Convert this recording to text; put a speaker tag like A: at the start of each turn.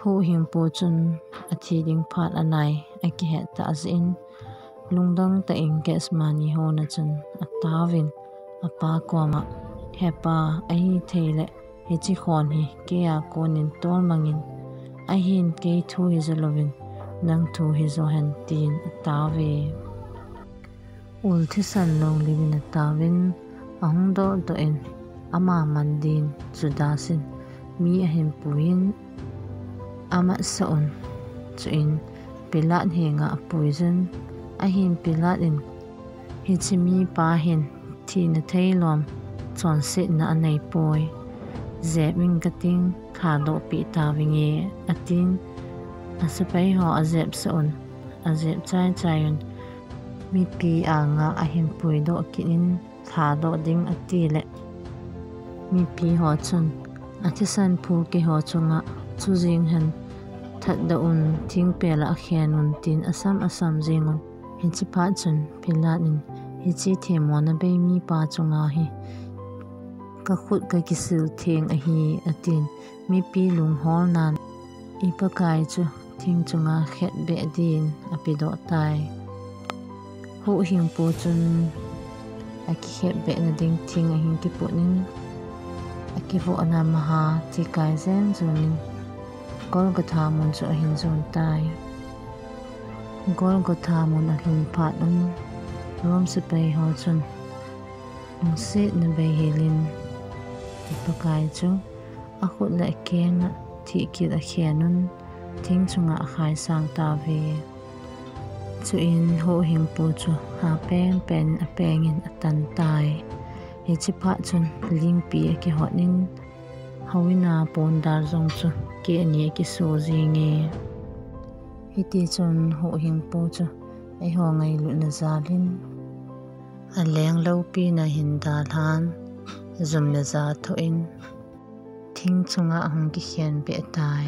A: hu hing pu chun athi ding phat anai aki he ta zin lungdang ta ing gas mani hona chun atawin apa kwama hepa ai theile he chi khon hi ke a konin tol mangin a hin ke thu hi zolovin nang thu hi zo han tin tawe ul thi san long livin tawin ahung do en ama mandin chudasin mi ahem puin ama saon chuin pilat henga poison ahin pilat in hichimi pa hin thi na thailom chon se na anei poi zebing kating khado pi tawinge atin asapai ho azeb saon azeb chai mi pi anga ahin pui do kinin khado ding atile mi pi ho chun athisan phu ke ho chunga chujing han that da un thing pela khianun tin asam jingun hinchi pha chun pilanin hichi themona be mi pa chunga hi ka khut ka kisil theng a hi atin mi pi lung hol nan ipakai chu thing chunga khet be din apido tai hu hing pu chun aki khet be na ding thing a hin ki punin aki vo ana maha ti kai zen zunin Golgotha mun chu a hin zon tai Golgotha mun a hin phat un rom se pai ho chun se na be helin ipakai chu a khut la kenga thi ki da khianun thing chunga khai sang ta ve chu in ho hing pu chu ha pen a pengin atan tai he chi pha chun ling pi ki honin hawina pondar zong chu ke ni ki so jinge hiti chun ho hing pu chu ai ho ngai lu na zalin a leng lo pi na hin da than zum na za tho in thing chunga hung ki hian be tai